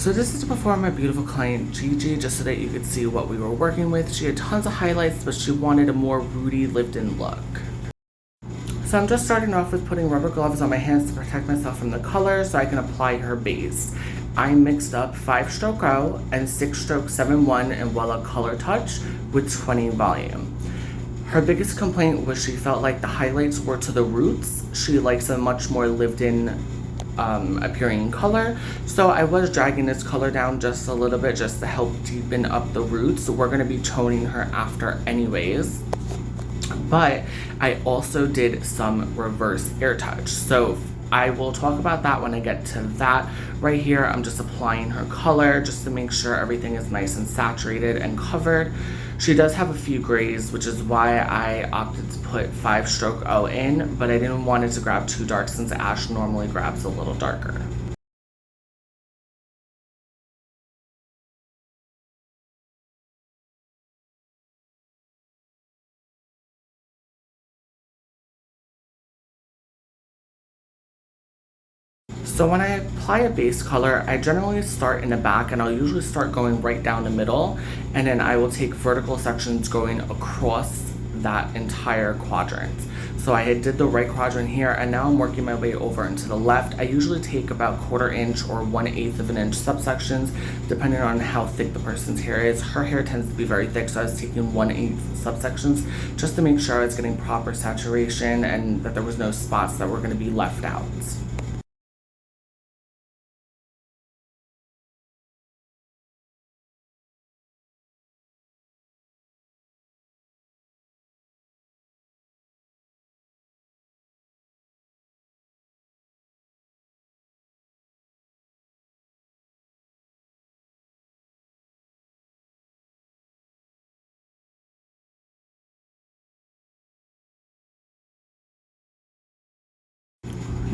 So this is to perform my beautiful client Gigi, just so that you could see what we were working with. She had tons of highlights, but she wanted a more Rudy lived-in look. So I'm just starting off with putting rubber gloves on my hands to protect myself from the color so I can apply her base. I mixed up 5-stroke O and 6-stroke 7-1 in Wella Color Touch with 20 volume. Her biggest complaint was she felt like the highlights were to the roots. She likes a much more lived-in appearing color, so I was dragging this color down just a little bit just to help deepen up the roots. So we're going to be toning her after anyways, but I also did some reverse Airtouch, so I will talk about that when I get to that. Right here I'm just applying her color just to make sure everything is nice and saturated and covered. She does have a few grays, which is why I opted to put 5-stroke O in, but I didn't want it to grab too dark since ash normally grabs a little darker. So when I apply a base color, I generally start in the back, and I'll usually start going right down the middle, and then I will take vertical sections going across that entire quadrant. So I did the right quadrant here, and now I'm working my way over into the left. I usually take about 1/4 inch or 1/8 of an inch subsections, depending on how thick the person's hair is. Her hair tends to be very thick, so I was taking 1/8 subsections just to make sure I was getting proper saturation and that there was no spots that were going to be left out.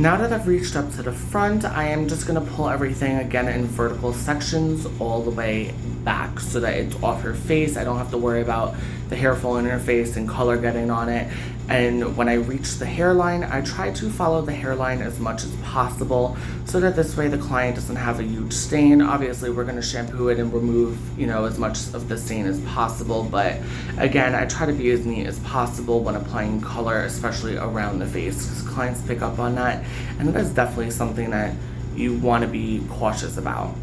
Now that I've reached up to the front, I am just going to pull everything again in vertical sections all the way back so that it's off her face. I don't have to worry about the hair falling in her face and color getting on it. And when I reach the hairline, I try to follow the hairline as much as possible so that this way the client doesn't have a huge stain. Obviously, we're going to shampoo it and remove, as much of the stain as possible. But again, I try to be as neat as possible when applying color, especially around the face, because clients pick up on that. And that is definitely something that you want to be cautious about.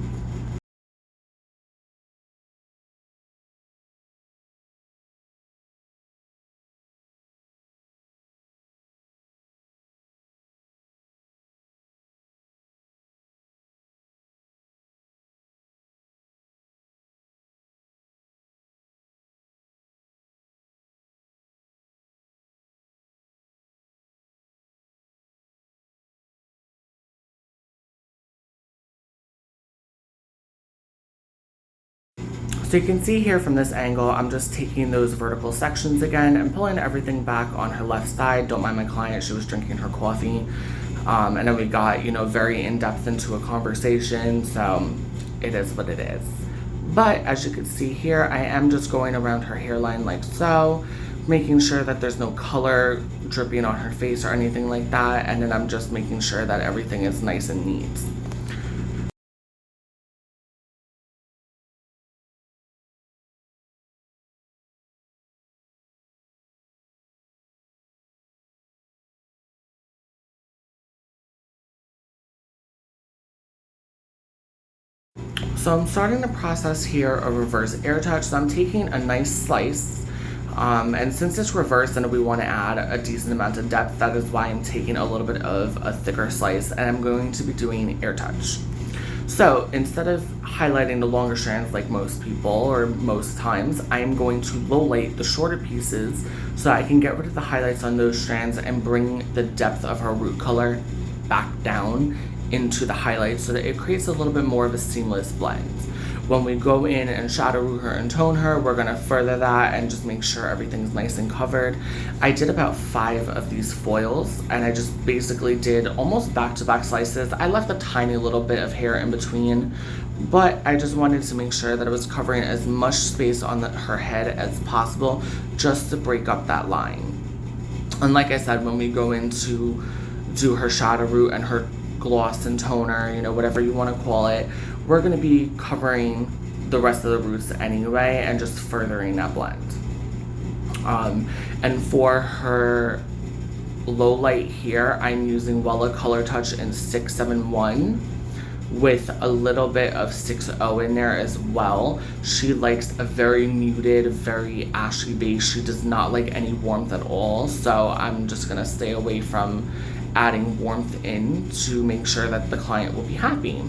So you can see here from this angle, I'm just taking those vertical sections again and pulling everything back on her left side. Don't mind my client, she was drinking her coffee. And then we got, very in-depth into a conversation, so it is what it is. But as you can see here, I am just going around her hairline like so, making sure that there's no color dripping on her face or anything like that. And then I'm just making sure that everything is nice and neat. So I'm starting the process here of reverse Airtouch. So I'm taking a nice slice, and since it's reversed and we want to add a decent amount of depth, that is why I'm taking a little bit of a thicker slice, and I'm going to be doing Airtouch. So instead of highlighting the longer strands like most people or most times, I am going to low light the shorter pieces so I can get rid of the highlights on those strands and bring the depth of her root color back down into the highlights so that it creates a little bit more of a seamless blend. When we go in and shadow root her and tone her, we're going to further that and just make sure everything's nice and covered. I did about 5 of these foils, and I just basically did almost back-to-back slices. I left a tiny little bit of hair in between, but I just wanted to make sure that it was covering as much space on her head as possible just to break up that line. And like I said, when we go in to do her shadow root and her gloss and toner, whatever you want to call it, we're going to be covering the rest of the roots anyway and just furthering that blend. And for her low light here, I'm using Wella Color Touch in 671 with a little bit of 6.0 in there as well. She likes a very muted, very ashy base. She does not like any warmth at all, so I'm just gonna stay away from adding warmth in to make sure that the client will be happy.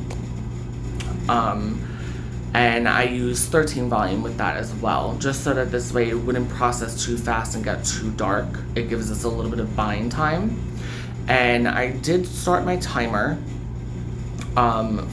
And I use 13 volume with that as well, just so that this way it wouldn't process too fast and get too dark. It gives us a little bit of bind time. And I did start my timer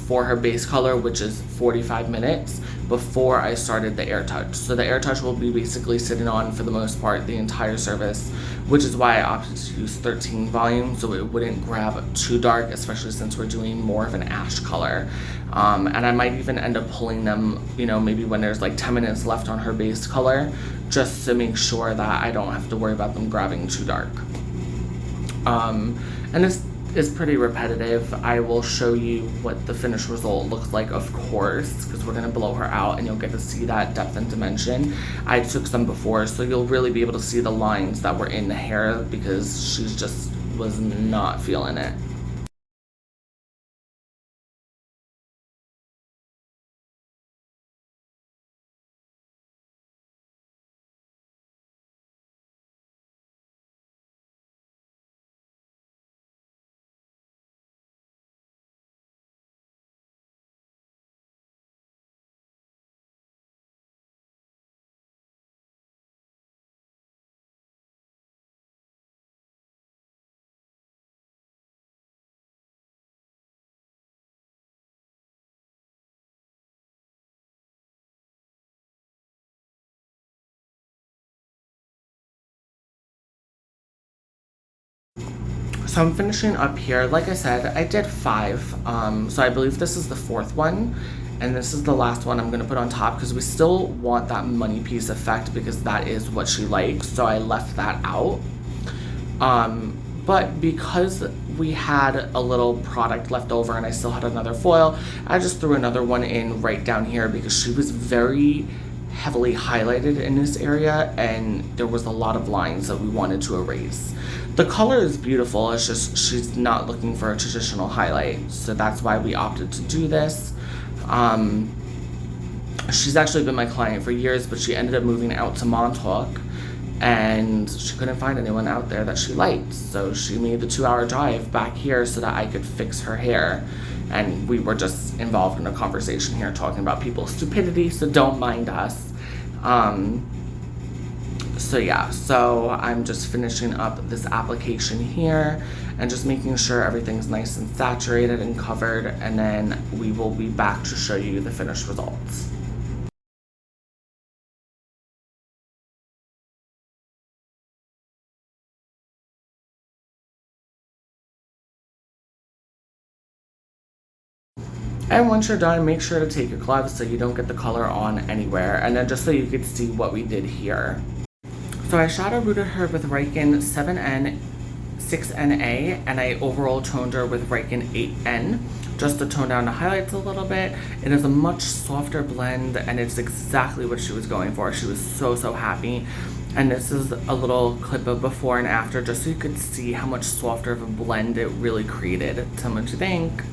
for her base color, which is 45 minutes, before I started the Airtouch. So the Airtouch will be basically sitting on, for the most part, the entire service, which is why I opted to use 13 volume, so it wouldn't grab too dark, especially since we're doing more of an ash color. And I might even end up pulling them, you know, maybe when there's like 10 minutes left on her base color, just to make sure that I don't have to worry about them grabbing too dark. And this is pretty repetitive. I will show you what the finished result looks like, of course, because we're going to blow her out and you'll get to see that depth and dimension. I took some before, so you'll really be able to see the lines that were in the hair, because she just was not feeling it. So I'm finishing up here. Like I said, I did 5. So I believe this is the 4th one, and this is the last one I'm going to put on top, because we still want that money piece effect, because that is what she likes. So I left that out. But because we had a little product left over and I still had another foil, I just threw another one in right down here, because she was very heavily highlighted in this area and there was a lot of lines that we wanted to erase. The color is beautiful, it's just she's not looking for a traditional highlight, so that's why we opted to do this. She's actually been my client for years, but she ended up moving out to Montauk and she couldn't find anyone out there that she liked, so she made the 2-hour drive back here so that I could fix her hair. And we were just involved in a conversation here talking about people's stupidity, so don't mind us. So yeah, so I'm just finishing up this application here and just making sure everything's nice and saturated and covered, and then we will be back to show you the finished results. And once you're done, make sure to take your gloves so you don't get the color on anywhere, and then just so you could see what we did here. So I shadow rooted her with Riken 7N, 6NA, and I overall toned her with Riken 8N, just to tone down the highlights a little bit. It is a much softer blend, and it's exactly what she was going for. She was so happy. And this is a little clip of before and after, just so you could see how much softer of a blend it really created. Tell me what you think.